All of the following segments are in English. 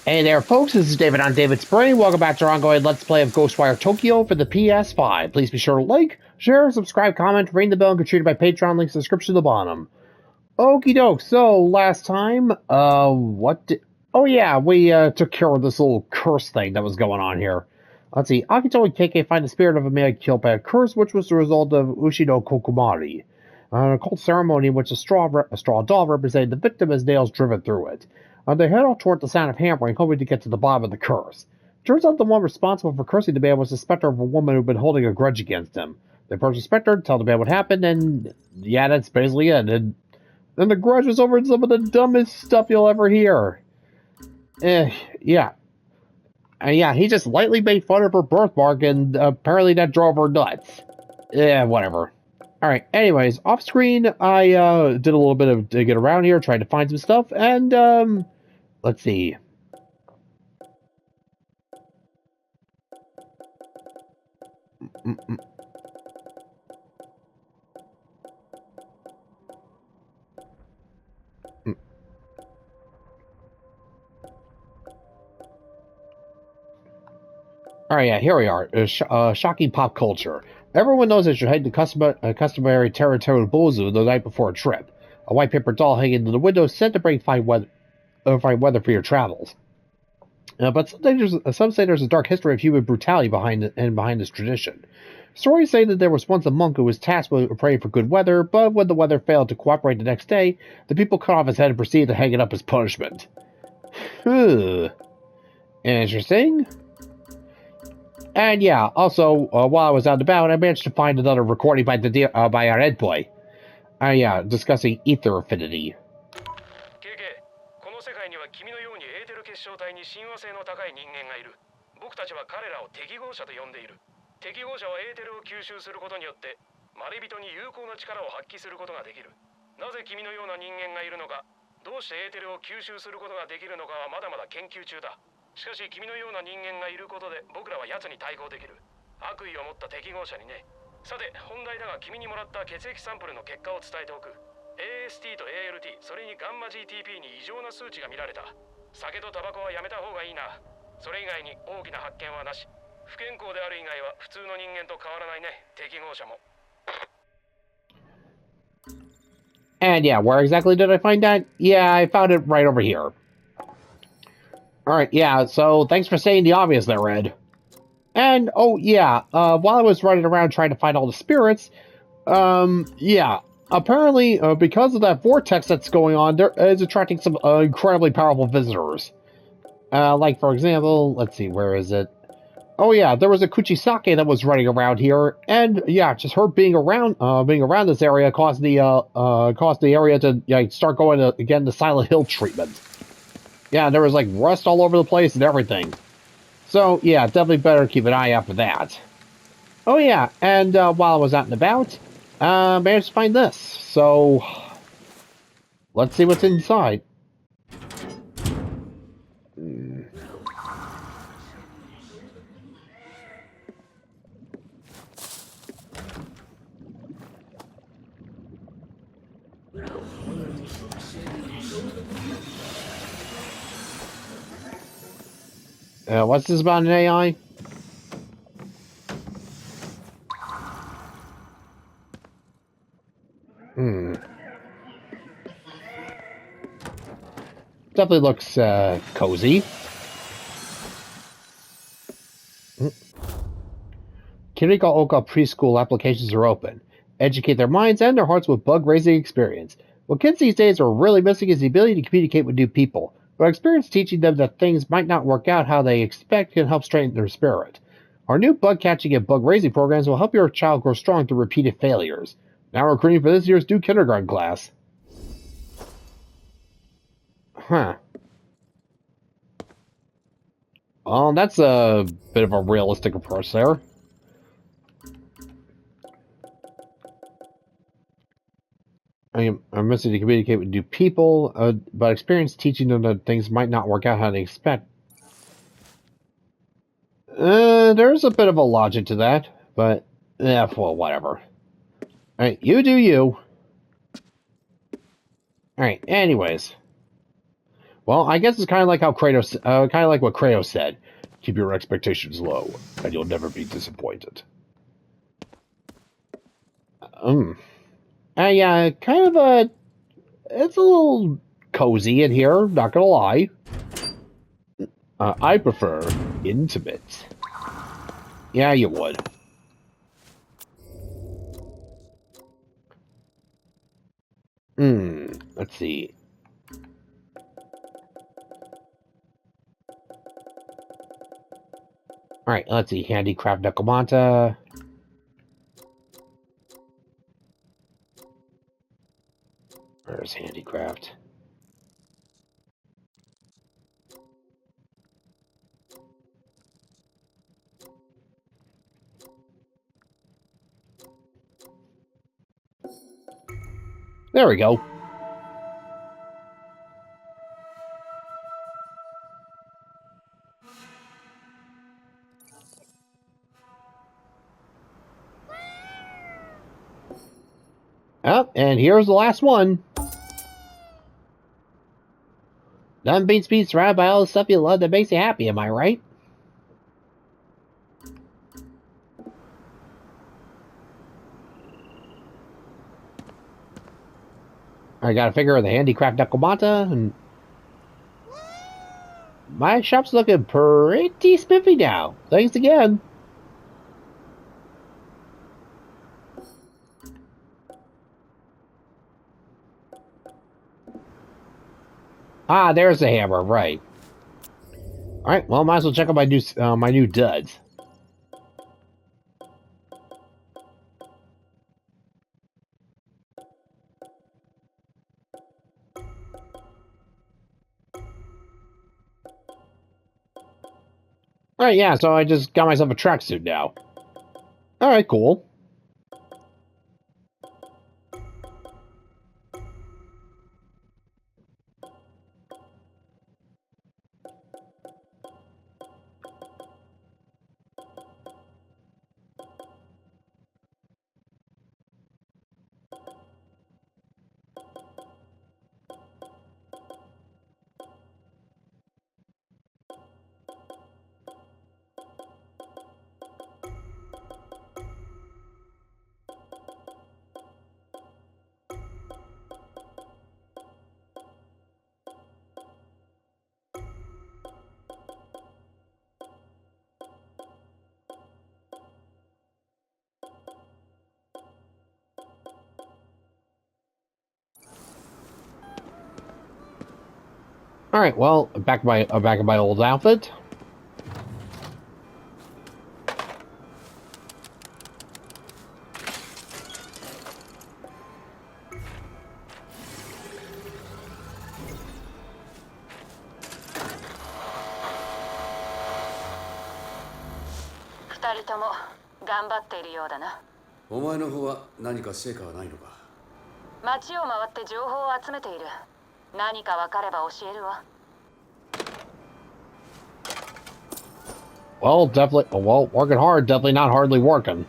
Hey there, folks. This is David on David's Brain. Welcome back to our ongoing Let's Play of Ghostwire Tokyo for the PS5. Please be sure to like, share, subscribe, comment, ring the bell, and contribute by Patreon. Links in the description at the bottom. Okie doke. So, last time, oh yeah, we took care of this little curse thing that was going on here. Let's see. Akito and KK find the spirit of a man killed by a curse, which was the result of Ushido Kokomari. An occult ceremony in which a straw doll represented the victim as nails driven through it. They head off toward the sound of hammering, hoping to get to the bottom of the curse. Turns out the one responsible for cursing the man was the specter of a woman who'd been holding a grudge against him. They approach the specter, tell the man what happened, and yeah, that's basically it. And the grudge is over some of the dumbest stuff you'll ever hear. Yeah. Yeah, he just lightly made fun of her birthmark, and apparently that drove her nuts. Whatever. Alright, anyways, off screen, I did a little bit of digging around here, trying to find some stuff, and, let's see. Alright, yeah, here we are. Shocking pop culture. Everyone knows that you're heading to customary territorial Bozu the night before a trip. A white paper doll hanging in the window sent to bring fine weather for your travels. But some say there's a dark history of human brutality behind this tradition. Stories say that there was once a monk who was tasked with praying for good weather, but when the weather failed to cooperate the next day, the people cut off his head and proceeded to hang it up as punishment. Interesting. And yeah, also, while I was out and about, I managed to find another recording by our Ed Boy. Discussing ether affinity. KK, この世界には君のようにエーテル結晶体に親和性の高い人間がいる。僕たちは彼らを適合者と呼んでいる。適合者はエーテルを吸収することによって、まれびとに有効な力を発揮することができる。なぜ君のような人間がいるのか、どうしてエーテルを吸収することができるのかはまだまだ研究中だ。しかし君のような人間がいることで僕らは奴に対抗できる。悪意を持った適合者にね。さて本題だが君にもらった血液サンプルの結果を伝えておく。AST と ALT、それにガンマ GTP に異常な数値が見られた。酒とタバコはやめた方がいいな。それ以外に大きな発見はなし。不健康である以外は普通の人間と変わらないね。適合者も。And yeah, where exactly did I find that? Yeah, I found it right over here. Alright, yeah, so thanks for saying the obvious there, Red. And, oh yeah, while I was running around trying to find all the spirits, yeah, apparently, because of that vortex that's going on, there is attracting some incredibly powerful visitors. Like, for example, let's see, where is it? Oh yeah, there was a Kuchisake that was running around here, and yeah, just her being around this area caused the area to start going again the Silent Hill treatment. Yeah, there was like rust all over the place and everything. So yeah, definitely better keep an eye out for that. Oh yeah, and while I was out and about, managed to find this. So let's see what's inside. What's this about an AI? Definitely looks, cozy. Kiriko Oka preschool applications are open. Educate their minds and their hearts with bug-raising experience. What kids these days are really missing is the ability to communicate with new people. But experience teaching them that things might not work out how they expect can help strengthen their spirit. Our new bug-catching and bug-raising programs will help your child grow strong through repeated failures. Now recruiting for this year's due kindergarten class. Huh. Well, that's a bit of a realistic approach there. I'm missing to communicate with new people, but experience teaching them that things might not work out how they expect. There's a bit of a logic to that, but, well, whatever. Alright, you do you. Alright, anyways. Well, I guess it's kind of like how Kratos, kind of like what Kratos said. Keep your expectations low, and you'll never be disappointed. Yeah, kind of a... It's a little cozy in here, not gonna lie. I prefer intimate. Yeah, you would. Let's see. Alright, let's see. Handicraft Necromanta. Where's Handicraft? There we go. Oh, and here's the last one. Nothing beats being surrounded by all the stuff you love that makes you happy, am I right? I gotta figure the handicraft Necromanta, and my shop's looking pretty spiffy now. Thanks again. Ah, there's the hammer, right. Alright, well, might as well check out my new duds. Alright, yeah, so I just got myself a tracksuit now. Alright, cool. Alright, well, back in my old outfit. Well, definitely, well, working hard, definitely not hardly working.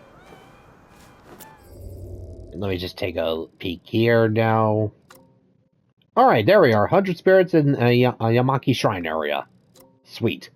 Let me just take a peek here now. Alright, there we are. 100 spirits in a Yamaki Shrine area. Sweet.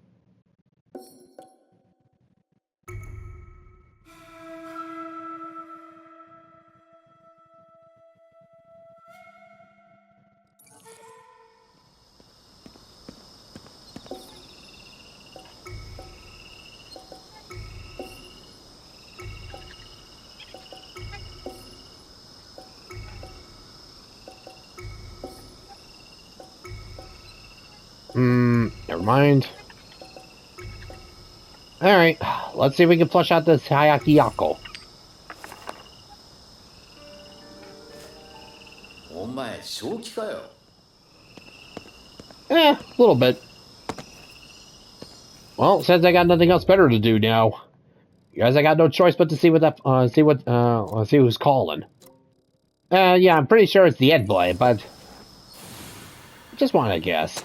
Never mind. Alright, let's see if we can flush out this Hayaki Yako. A little bit. Well, since I got nothing else better to do now, guys, I got no choice but to see see who's calling. Yeah, I'm pretty sure it's the Ed boy, but just want to guess.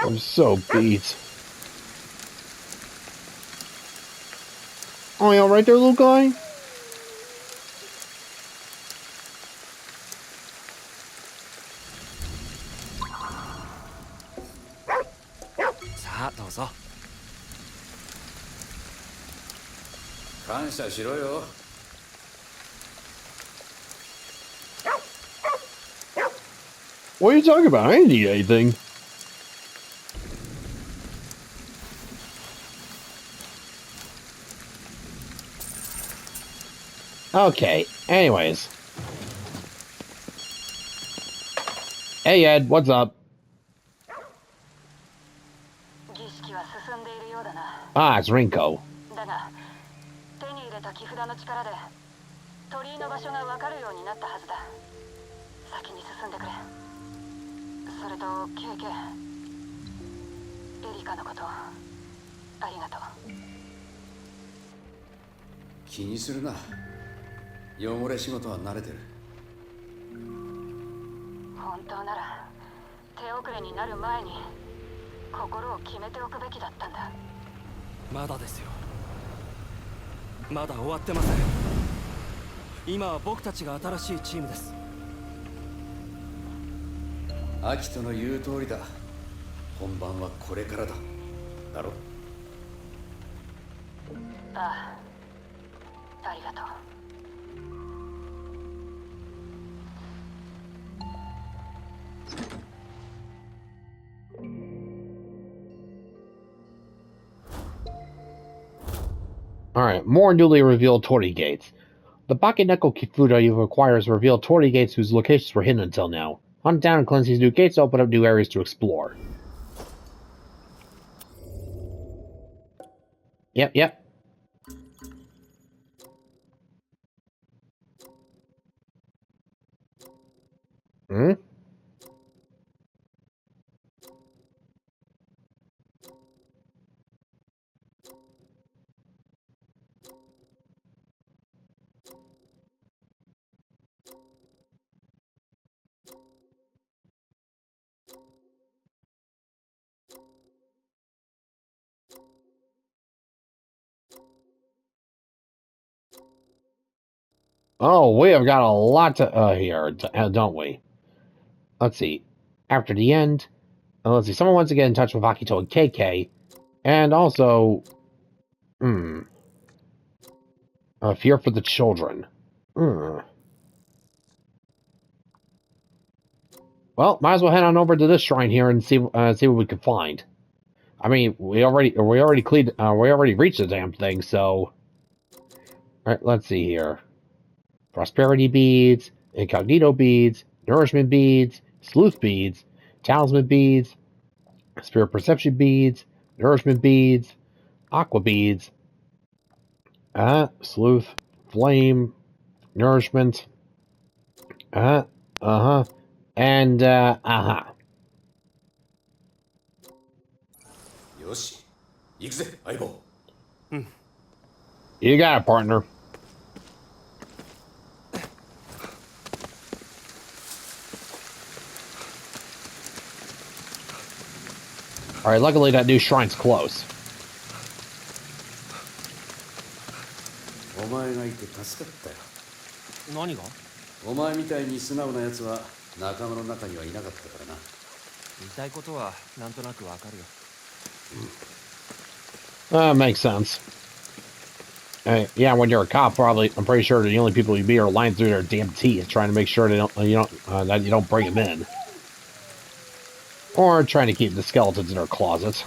I'm so beat. Oh, you alright there, little guy? What are you talking about? I didn't eat anything. Okay, anyways. Hey Ed, what's up? Ah, it's Rinko. Akito の言う通りだ。本番はこれからだ。だろ? Alright, more newly revealed Tori gates. The Bakeneko Kifuda you've acquired has revealed Tori gates whose locations were hidden until now. Hunt down and cleanse these new gates to open up new areas to explore. Yep. Hmm? Oh, we have got a lot to here, don't we? Let's see. After the end, let's see. Someone wants to get in touch with Akito and KK, and also, fear for the children. Well, might as well head on over to this shrine here and see what we can find. I mean, we already reached the damn thing, so. All right, let's see here. Prosperity beads, incognito beads, nourishment beads, sleuth beads, talisman beads, spirit perception beads, nourishment beads, aqua beads, sleuth, flame, nourishment, and Yoshi, 行くぜ、相棒。You got it, partner. Alright, luckily that new shrine's close. お前がいて助かったよ。何が？お前みたいに素直な奴は仲間の中にはいなかったからな。言いたいことはなんとなくわかるよ。Makes sense. Yeah, when you're a cop, probably I'm pretty sure the only people you beat are lying through their damn teeth, trying to make sure that you don't bring them in, or trying to keep the skeletons in their closets.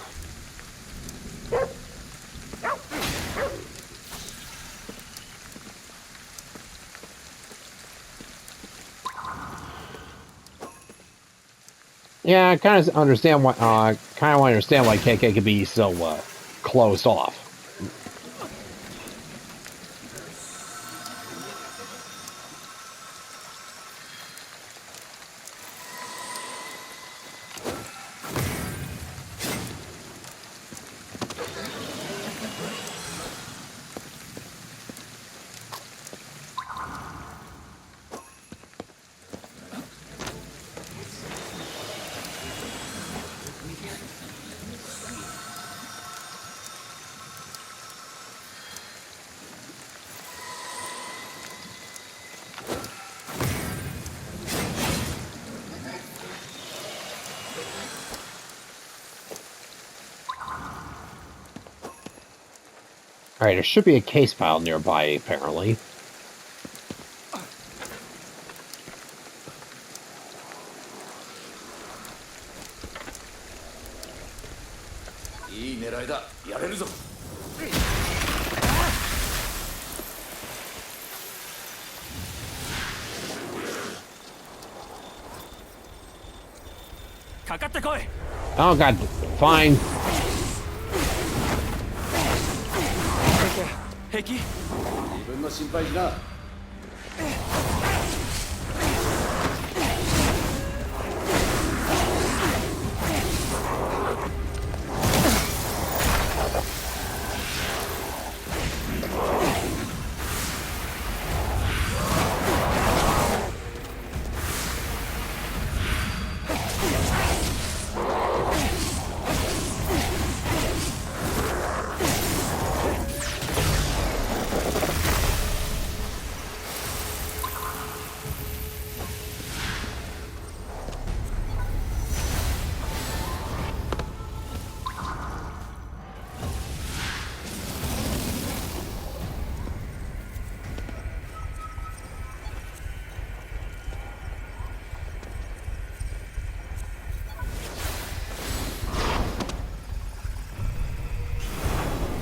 Yeah, I kind of understand why. Kind of understand why KK could be so closed off. Alright, there should be a case file nearby, apparently.いい狙いだ。やれるぞ。かかってこい。 Oh god, fine. 平気？自分の心配しな。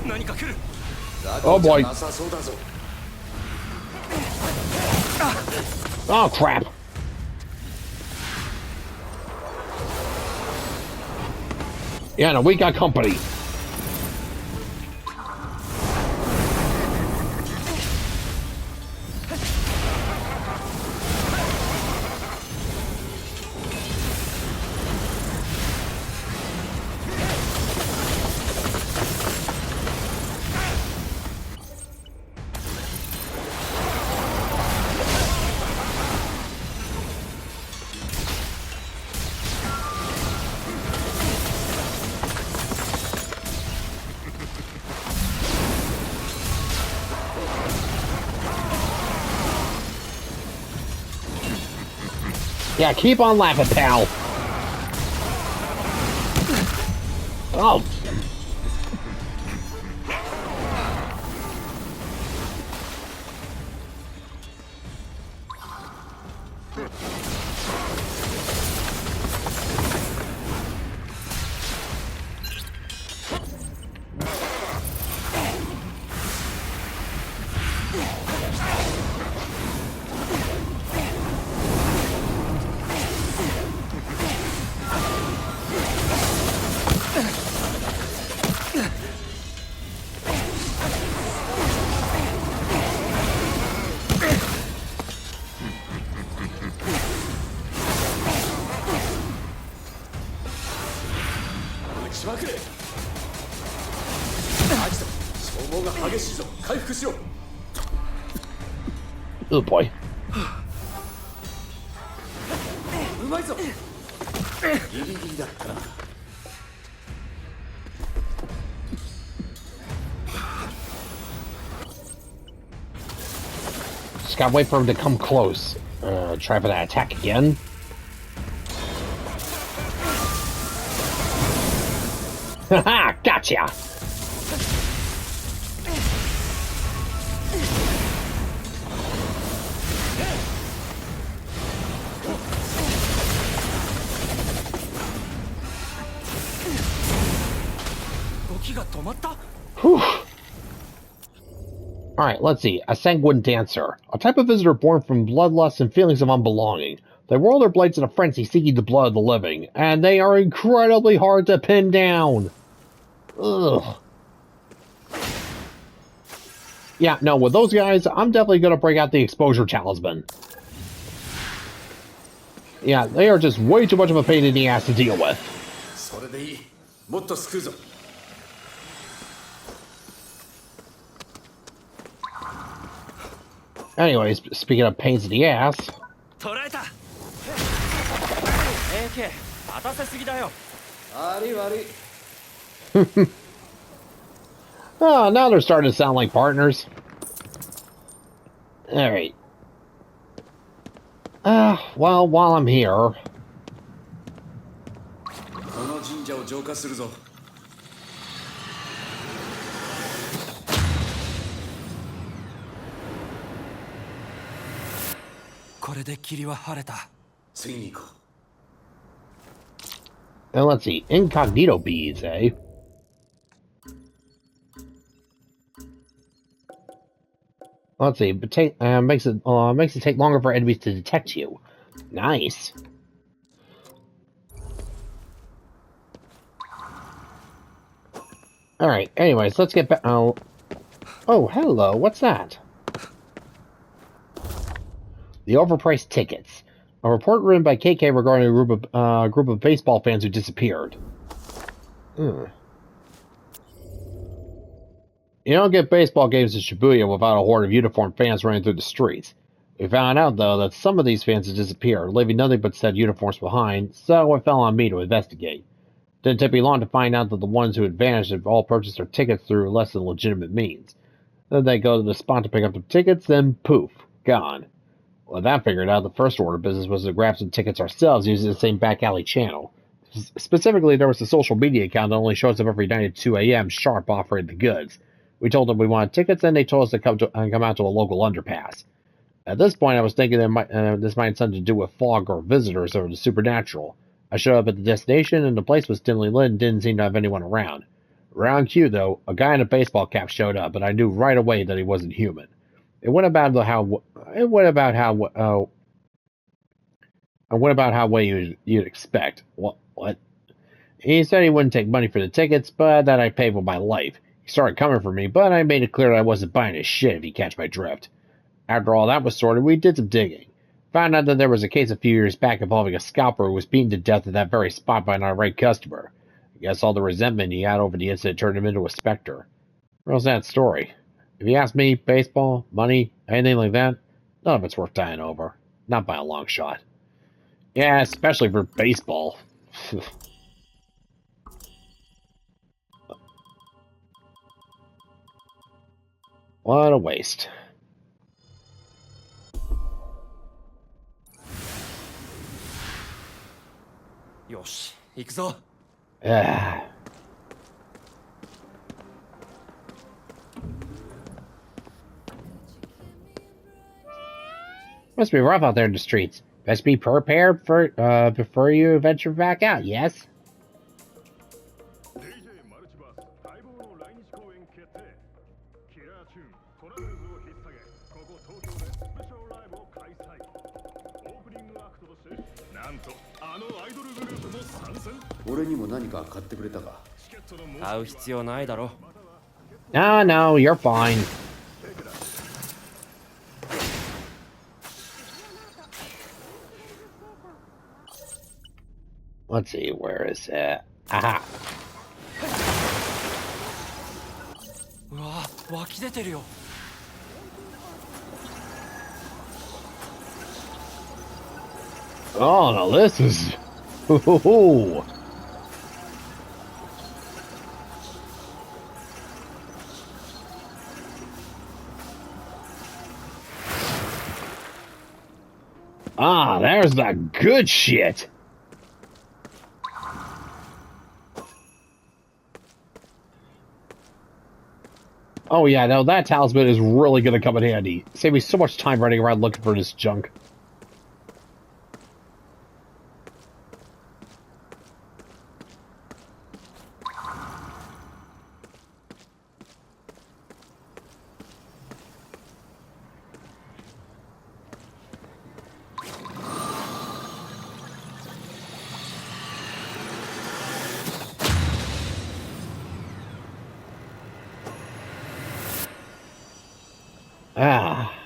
何か来る。 Oh boy. なさそうだぞ。 Oh crap. Yeah, no, we got company. Yeah, keep on laughing, pal. Oh. Oh boy. うまいぞ。ギリギリだったな。 Just gotta wait for him to come close. Try for that attack again. Haha, gotcha! Alright, let's see. A sanguine dancer. A type of visitor born from bloodlust and feelings of unbelonging. They whirl their blades in a frenzy seeking the blood of the living, and they are incredibly hard to pin down. Ugh. Yeah, no, with those guys, I'm definitely gonna break out the exposure talisman. Yeah, they are just way too much of a pain in the ass to deal with. それでいい。もっと救うぞ。 Anyways, speaking of pains in the ass. 捕らえた。AK、待たせすぎだよ。悪い悪い。 Oh, now they're starting to sound like partners. Alright. Well, while I'm here... この神社を浄化するぞ。これで霧は晴れた。次に行こ And let's see, incognito beads, eh? Let's see, but makes it take longer for enemies to detect you. Nice. All right. Anyways, let's get back. Oh, hello. What's that? The overpriced tickets. A report written by KK regarding a group of baseball fans who disappeared. You don't get baseball games in Shibuya without a horde of uniformed fans running through the streets. We found out, though, that some of these fans had disappeared, leaving nothing but said uniforms behind, so it fell on me to investigate. Didn't take me long to find out that the ones who had vanished had all purchased their tickets through less than legitimate means. Then they go to the spot to pick up their tickets, then poof, gone. Well, that figured out, the first order of business was to grab some tickets ourselves using the same back alley channel. Specifically, there was a social media account that only shows up every night at 2 a.m. sharp offering the goods. We told them we wanted tickets, and they told us to come out to a local underpass. At this point, I was thinking this might have something to do with fog or visitors or the supernatural. I showed up at the destination, and the place was dimly lit and didn't seem to have anyone around. Around cue, though, a guy in a baseball cap showed up, and I knew right away that he wasn't human. It went about how way you'd expect. What? He said he wouldn't take money for the tickets, but that I'd pay with my life. He started coming for me, but I made it clear that I wasn't buying his shit, if you catch my drift. After all that was sorted, we did some digging. Found out that there was a case a few years back involving a scalper who was beaten to death at that very spot by an irate customer. I guess all the resentment he had over the incident turned him into a specter. Where's that story? If you ask me, baseball, money, anything like that, none of it's worth dying over. Not by a long shot. Yeah, especially for baseball. What a waste. Yosh, 行くぞ。Must be rough out there in the streets. Best be prepared for before you venture back out, yes? No, you're fine. Let's see, where is it? Aha! うわ、湧き出てるよ。Oh, now this is... Ooh. Ah, there's the good shit! Oh yeah, no, that talisman is really gonna come in handy. Save me so much time running around looking for this junk. Ah.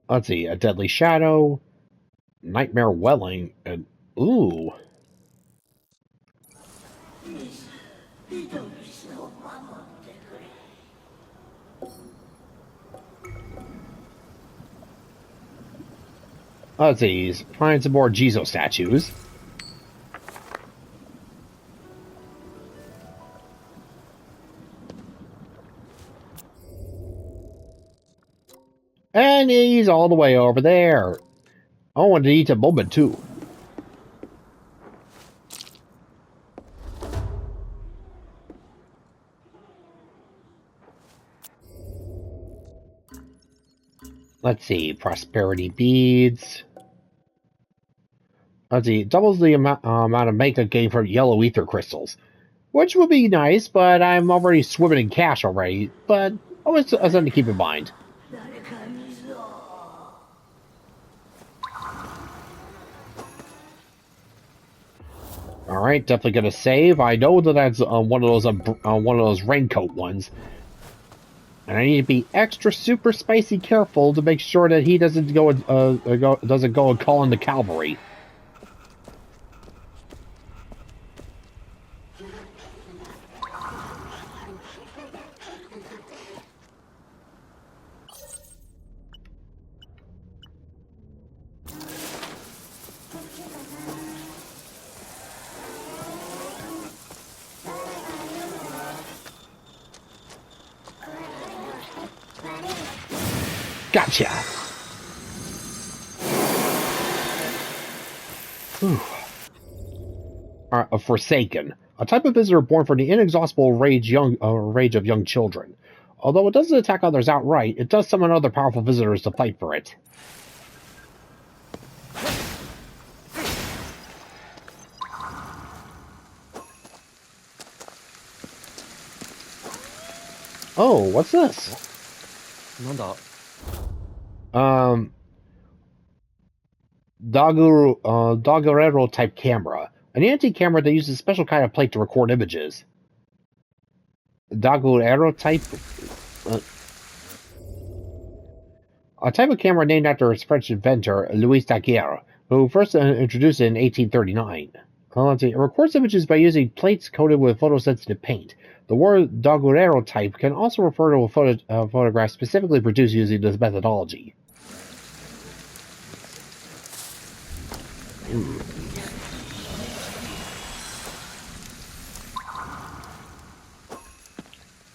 Let's see, a deadly shadow, nightmare welling, and ooh. Let's see, find some more Jizo statues. And he's all the way over there. I wanted to eat a moment too. Let's see, prosperity beads. Let's see, doubles the amount of makeup gained from yellow ether crystals, which would be nice, but I'm already swimming in cash already. But always something to keep in mind. All right, definitely gonna save. I know that that's one of those raincoat ones, and I need to be extra super spicy careful to make sure that he doesn't go and call in the cavalry. Gotcha. A Forsaken, a type of visitor born from the inexhaustible rage of young children. Although it doesn't attack others outright, it does summon other powerful visitors to fight for it. Oh, what's this? なんだ Doggerero type camera. An antique camera that uses a special kind of plate to record images. Doggerero type? A type of camera named after its French inventor, Louis Daguerre, who first introduced it in 1839. It records images by using plates coated with photosensitive paint. The word Doggerero type can also refer to a photograph specifically produced using this methodology.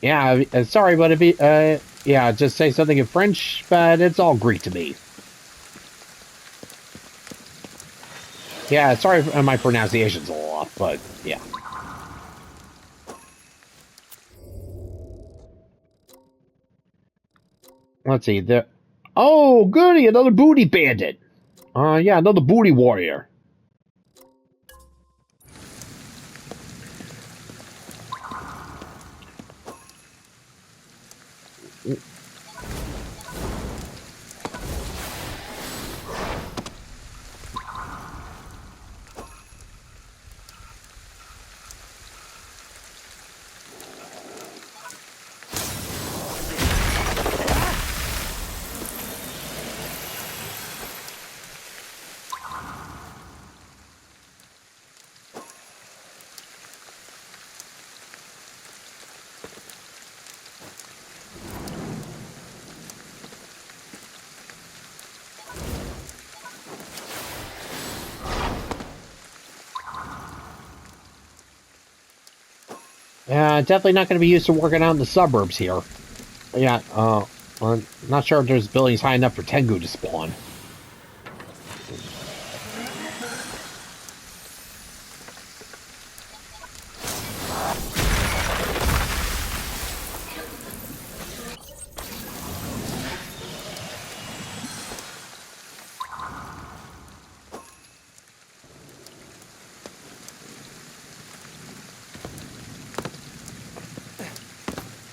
Yeah, sorry, but if yeah, just say something in French, but it's all Greek to me. Yeah, sorry if my pronunciation's a little off, but yeah. Let's see, oh, goody, another booty bandit! Yeah, another booty warrior. Definitely not going to be used to working out in the suburbs here. Yeah, I'm not sure if there's buildings high enough for Tengu to spawn.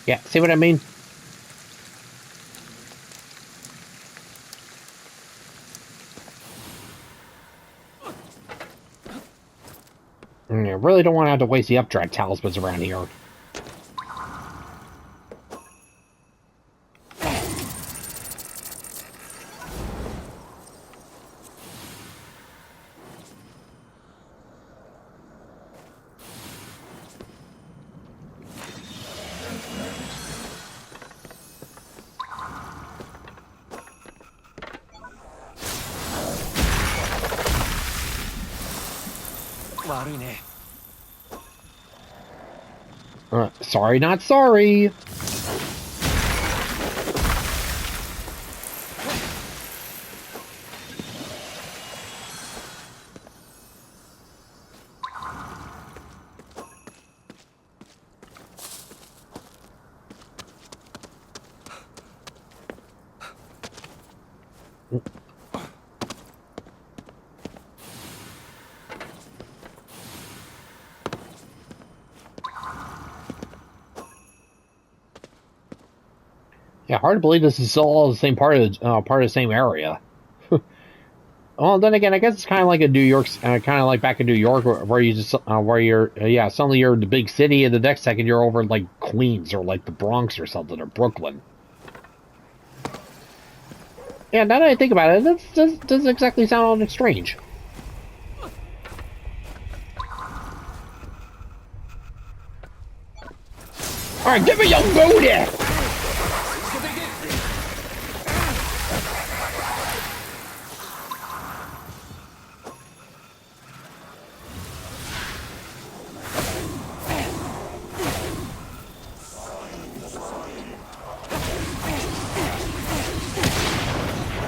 Yeah, see what I mean? I really don't want to have to waste the updraft talismans around here. Sorry, not sorry. Yeah, hard to believe this is still all the same part of the same area. Well, then again, I guess it's kind of like a New York, kind of like back in New York, where you just where you're yeah, suddenly you're in the big city, and the next second you're over in like Queens or like the Bronx or something or Brooklyn. Yeah, now that I think about it, that doesn't exactly sound all that strange. All right, give me your booty.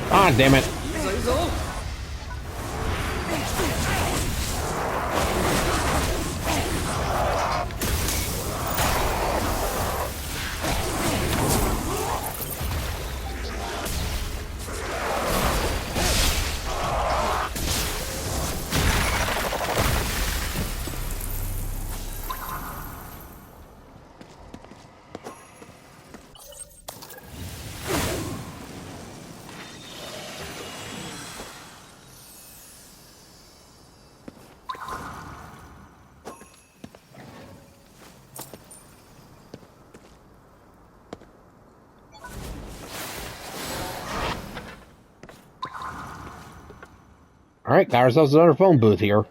Ah, damn it. All right, got ourselves another phone booth here.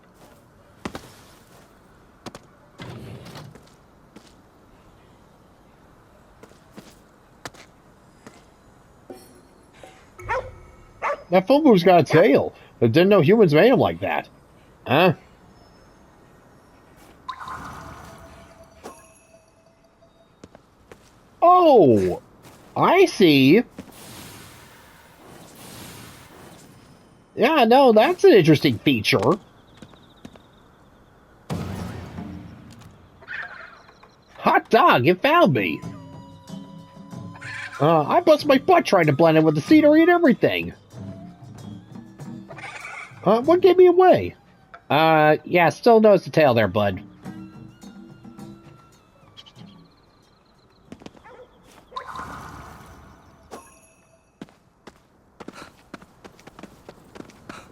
That phone booth's got a tail. I didn't know humans made them like that. Huh? Oh, I see. Yeah, no, that's an interesting feature. Hot dog, it found me. I bust my butt trying to blend in with the scenery and everything. What gave me away? Yeah, still knows the tail there, bud.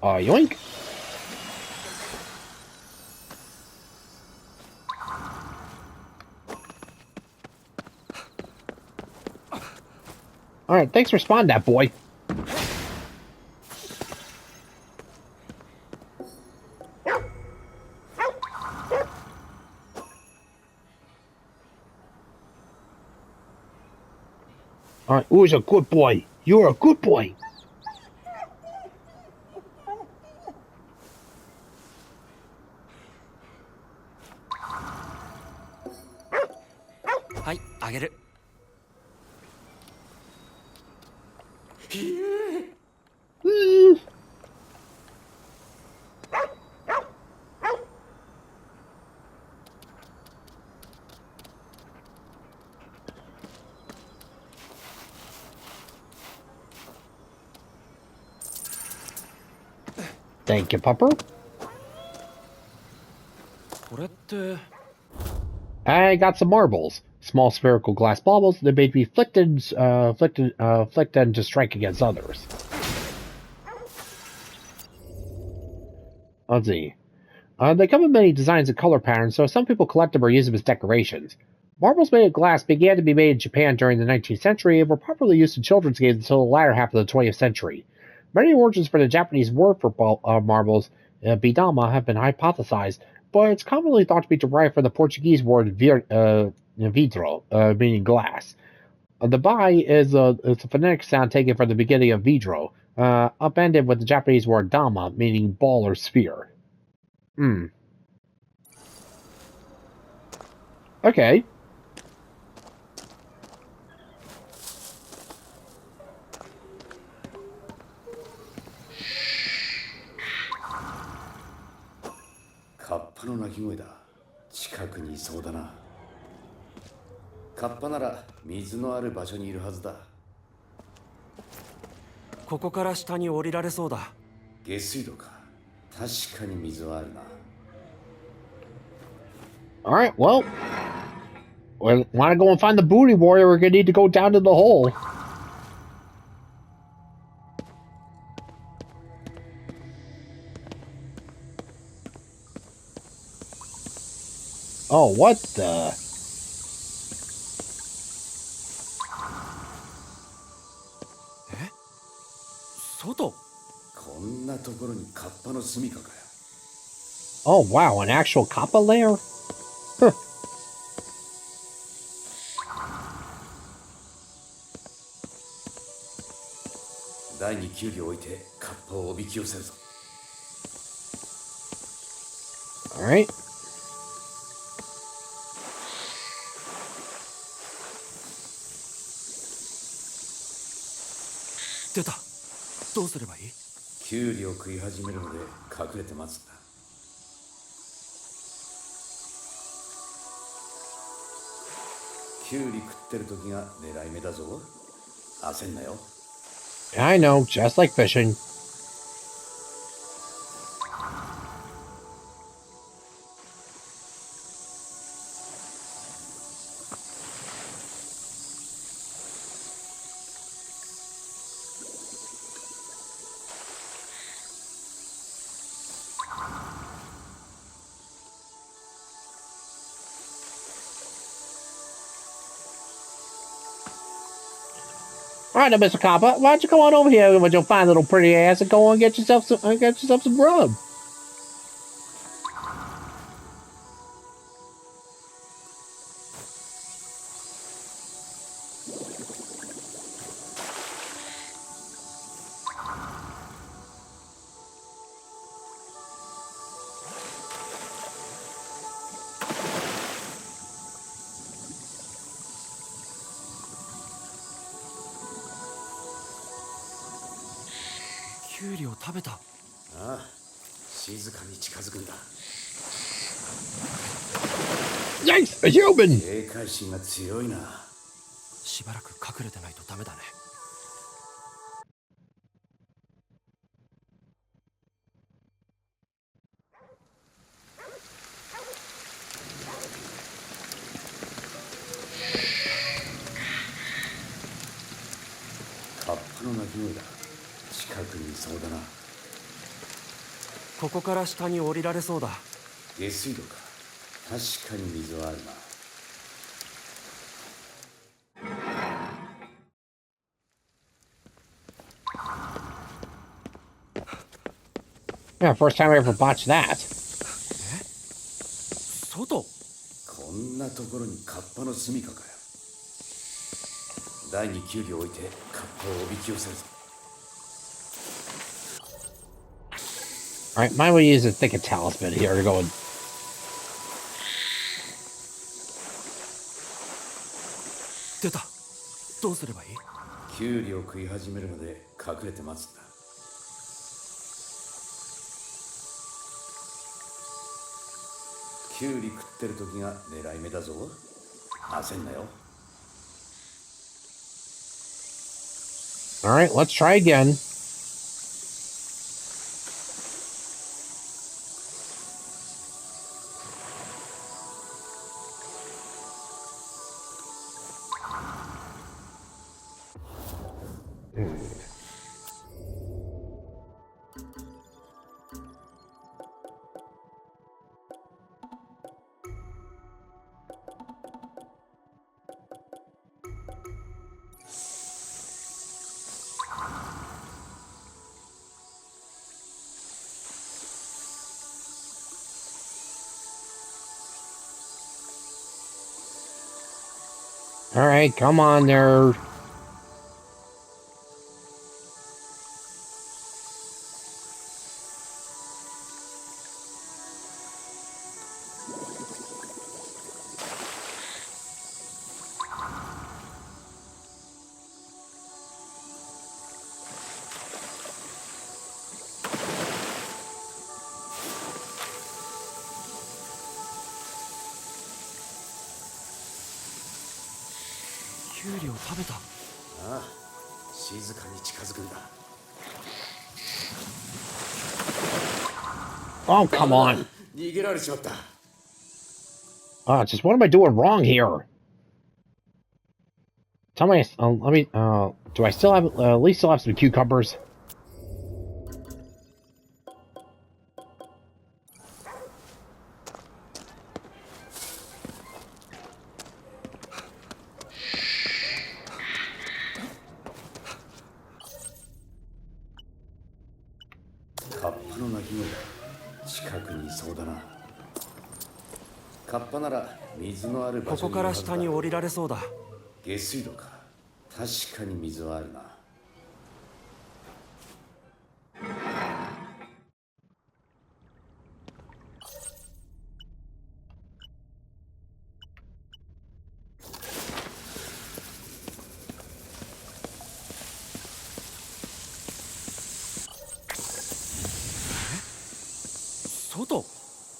Yoink. Alright, thanks for spawning that, boy. Alright, who's a good boy? You're a good boy. Hi, あげる。Mm. Thank you, Pupper. これって。 I got some marbles. Small spherical glass baubles that may be flicked to strike against others. Let's see. They come in many designs and color patterns, so some people collect them or use them as decorations. Marbles made of glass began to be made in Japan during the 19th century and were popularly used in children's games until the latter half of the 20th century. Many origins for the Japanese word for marbles, bidama, have been hypothesized, but it's commonly thought to be derived from the Portuguese word vidro, meaning glass. The bai is a phonetic sound taken from the beginning of vidro, upended with the Japanese word dama, meaning ball or sphere. Okay. Kappa の鳴き声だ。近くにいそうだな。カッパなら水のある場所にいるはずだ。ここから下に降りられそうだ。下水道か。確かに水はあるな。Alright, well, we want to go and find the booty warrior, we're going to need to go down to the hole. Oh, what the? 外。こんなところにカッパの住処かよ。Oh, wow, an actual Kappa lair? Huh. 第2キュウリを置いてカッパをおびき寄せるぞ。Alright. 出た。どうすればいい？キュウリを食い始めるので隠れて待つんだ。キュウリ食ってる時が狙い目だぞ。焦んなよ。I know, just like fishing. Alright, now, Mr. Kappa, why don't you come on over here with your fine little pretty ass and go and get yourself some grub? Q キュウリを食べた。ああ、静かに近づくんだ。Yikes! A human! 警戒心が強いな。しばらく隠れてないとダメだね。カッパの鳴き声だ。近くにいそうだな。ここから下に降りられそうだ。下水道か。確かに水はあるな。Yeah, first time I ever botched that. 外？こんなところにカッパの住処かよ。第2キュウリを置いてカッパをおびき寄せるぞ。Alright, mine would use a thicket talisman here to go and... 出た。どうすればいい？キュウリを食い始めるので隠れて待つんだ。キュウリ食ってる時が狙い目だぞ。焦んなよ。Alright, let's try again. Alright, come on there. Q キュウリを食べた。ああ、静かに近づくんだ。Oh, come on. 逃げられちまった。 Just what am I doing wrong here? Tell me, let me, do I still have, at least still have some cucumbers? Kappa なら水のある場所に。ここから下に降りられそうだ。下水道か。確かに水はあるな。外？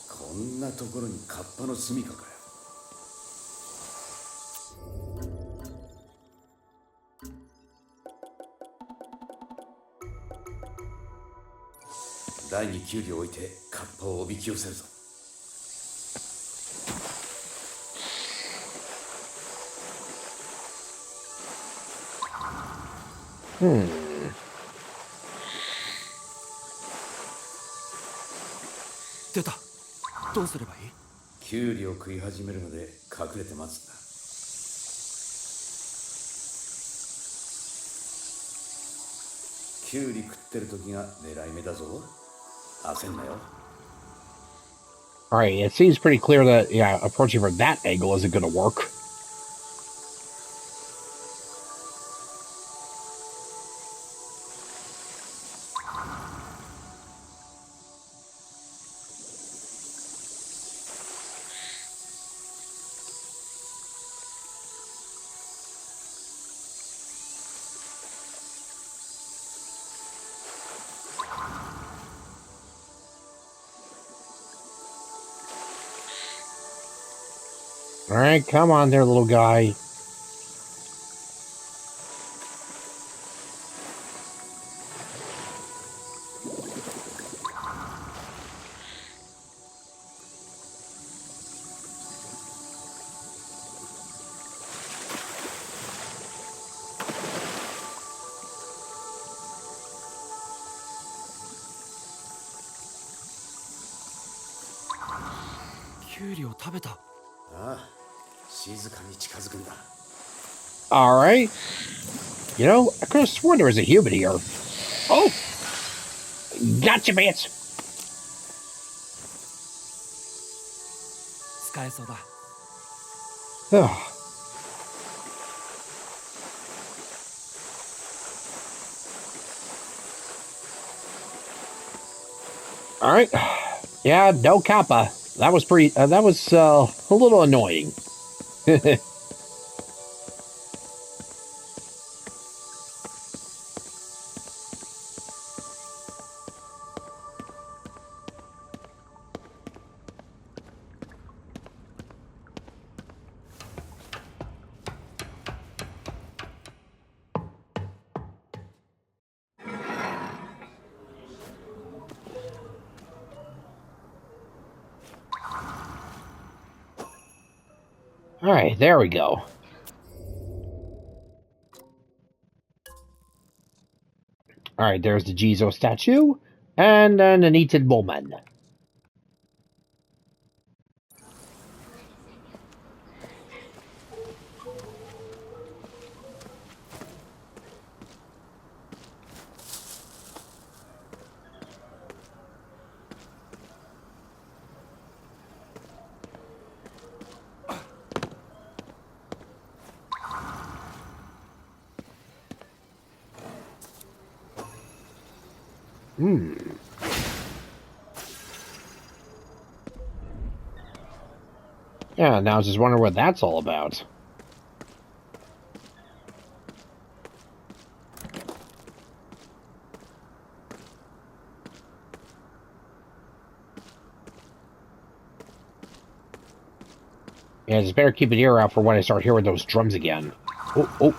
こんなところにカッパの住みかかよ。第2キュウリを置いてカッパをおびき寄せるぞ。出た。どうすればいい？キュウリを食い始めるので隠れて待つんだ。キュウリ食ってる時が狙い目だぞ。焦んなよ。Alright, it seems pretty clear that, yeah, approaching from that angle isn't gonna work. Alright, come on there, little guy. Alright. You know, I could have sworn there was a human here. Oh! Gotcha, bitch! 使えそうだ。 Alright. Yeah, no kappa. That was pretty, that was a little annoying. Alright, there we go. Alright, there's the Jizo statue, and then an eaten woman. Yeah, now I was just wondering what that's all about. Yeah, just better keep an ear out for when I start hearing those drums again. Oh, oh.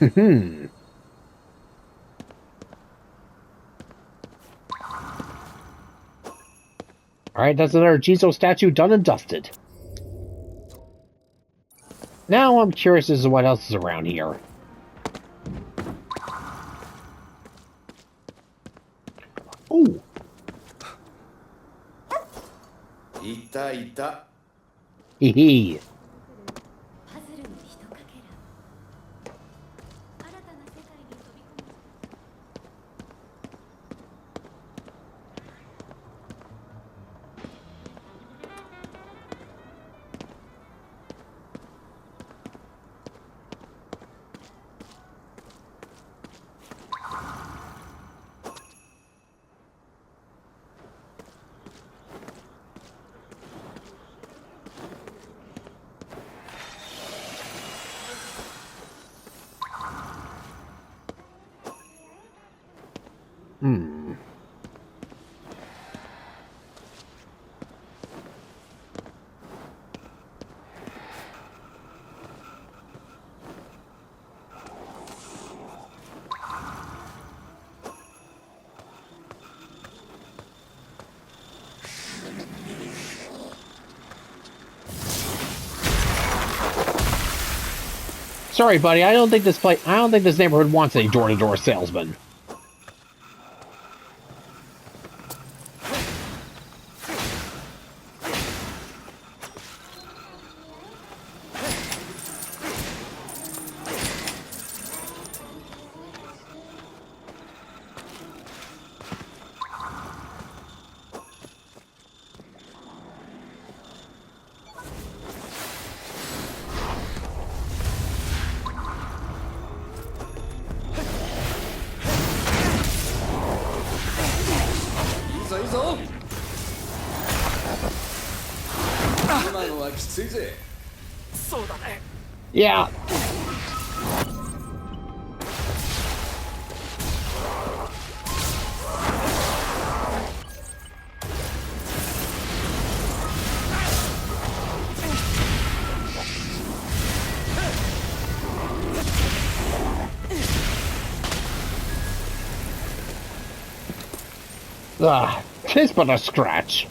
Hmm. Alright, that's another Jizo statue done and dusted. Now I'm curious as to what else is around here. Oh! いたいた。 Hee hee. パズルのひとかけら新たな世界に飛び込む Hmm. Sorry, buddy. I don't think this neighborhood wants any door-to-door salesman. Yeah. Ah, 'tis but a scratch.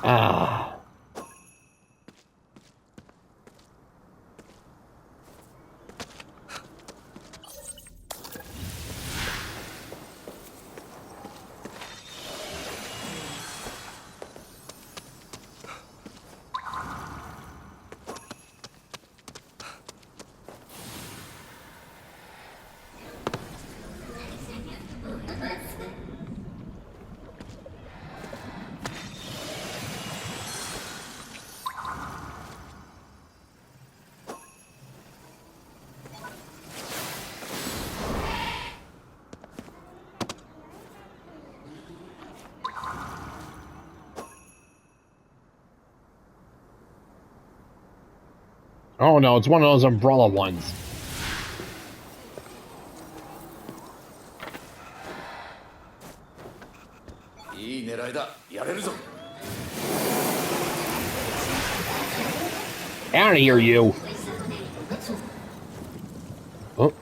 Ah. Oh no, it's one of those umbrella ones. Out of here, you! Oh.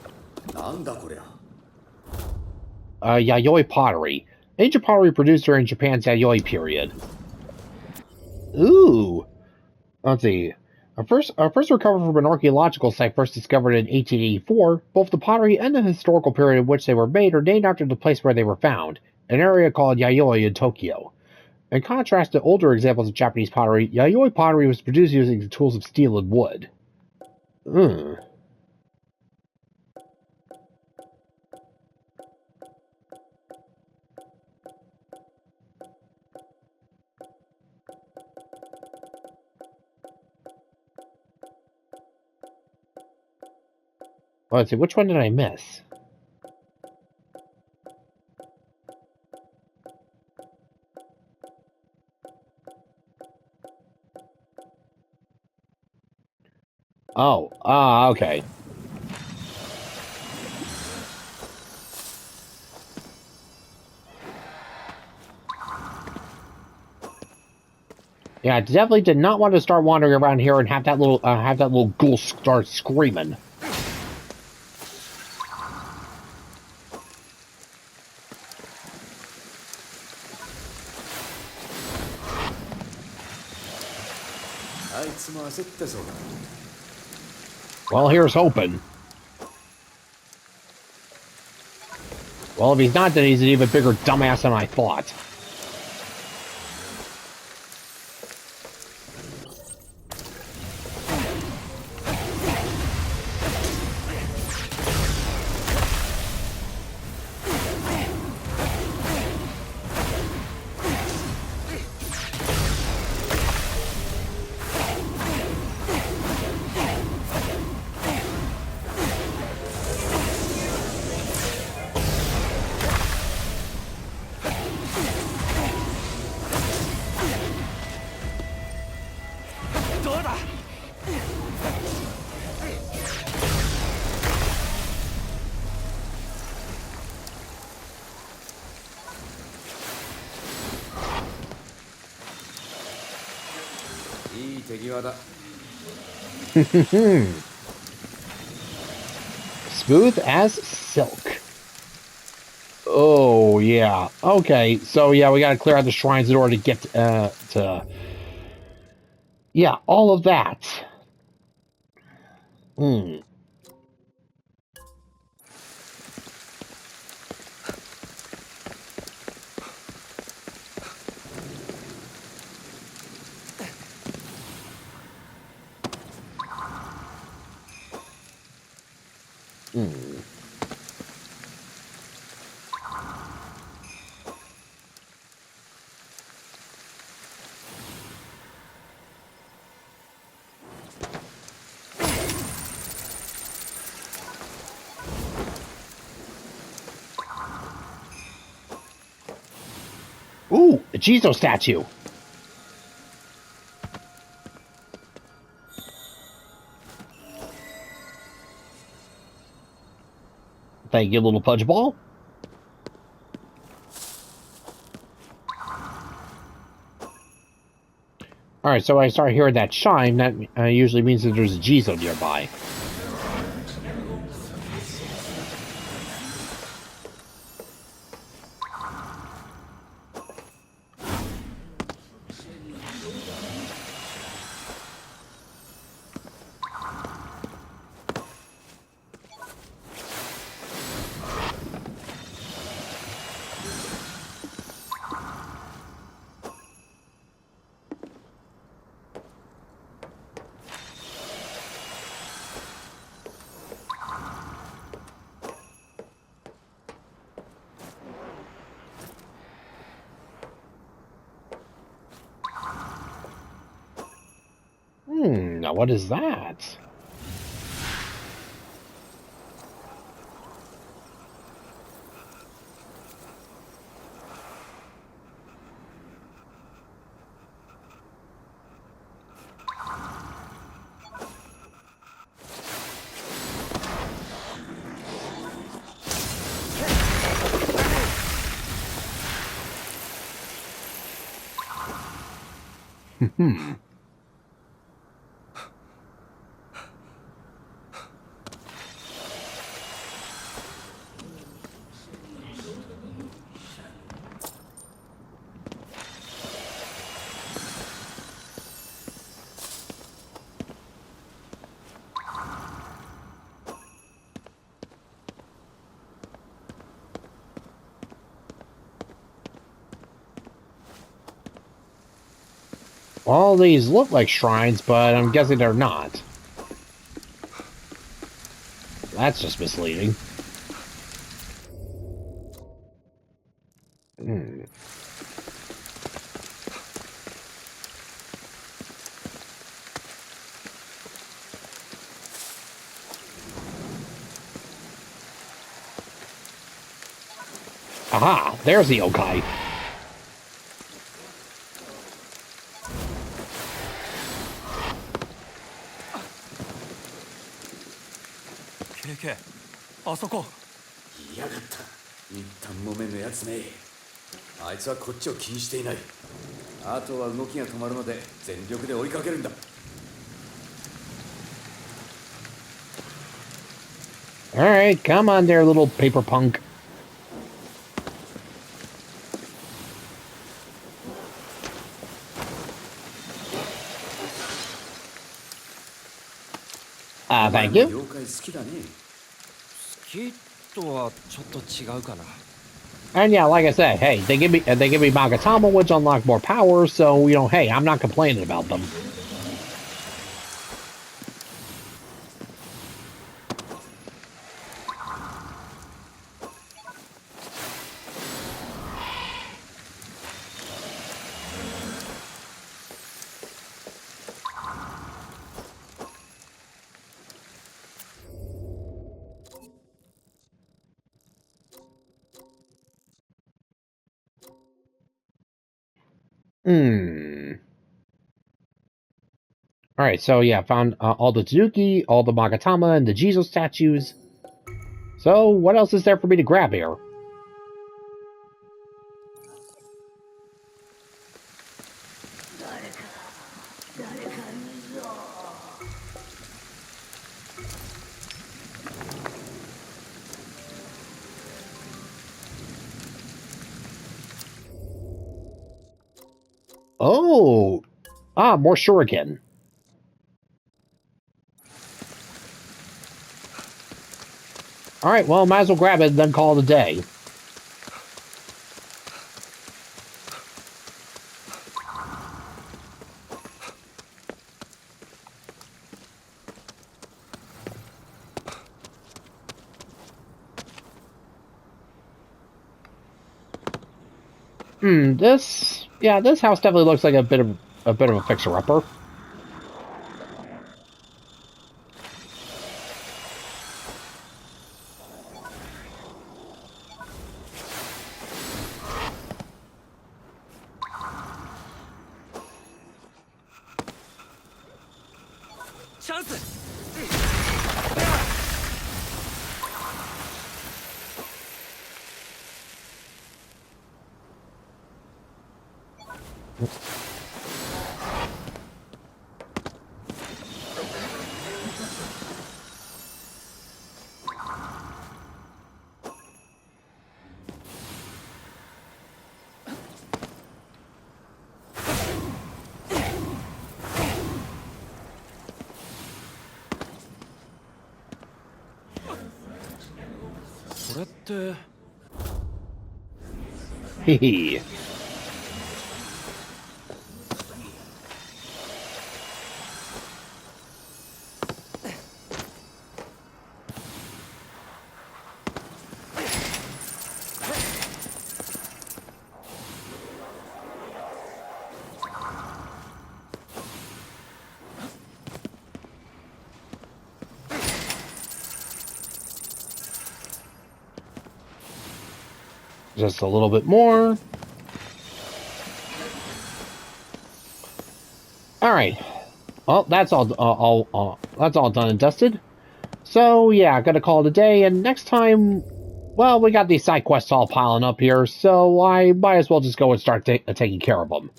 Yayoi pottery. Ancient pottery produced during Japan's Yayoi period. Ooh! Let's see. First recovered from an archaeological site first discovered in 1884, both the pottery and the historical period in which they were made are named after the place where they were found, an area called Yayoi in Tokyo. In contrast to older examples of Japanese pottery, Yayoi pottery was produced using the tools of steel and wood. Let's see, which one did I miss? Oh, okay. Yeah, definitely did not want to start wandering around here and have that little ghoul start screaming. Well, here's hoping. Well, if he's not, then he's an even bigger dumbass than I thought. Smooth as silk. Oh, yeah. Okay, so yeah, we gotta clear out the shrines in order to get to... Yeah, all of that. Hmm. Ooh, a Jizo statue. Thank you, little pudge ball. Alright, so I start hearing that chime. That usually means that there's a Jizo nearby. Now what is that? All these look like shrines, but I'm guessing they're not. That's just misleading. Aha! There's the Yokai. KK、あそこ。いやがった。一旦木綿のやつね。あいつはこっちを気にしていない。あとは動きが止まるまで全力で追いかけるんだ。 Alright, come on there, little paper punk. Thank you. 妖怪好きだね。好きとはちょっと違うかな。 And yeah, like I said, hey, they give me Magatama, which unlock more power, so, you know, hey, I'm not complaining about them. Alright, so yeah, found all the Tsuki, all the Magatama, and the Jizo statues. So, what else is there for me to grab here? Oh! More shuriken. Alright, well, might as well grab it and then call it a day. This house definitely looks like a bit of a fixer-upper. Hehe. Just a little bit more. All right. Well, that's all done and dusted. So yeah, I gotta call it a day. And next time, well, we got these side quests all piling up here, so I might as well just go and start taking care of them.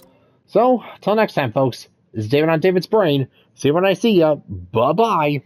So till next time, folks. This is David on David's Brain. See you when I see ya. Bye bye.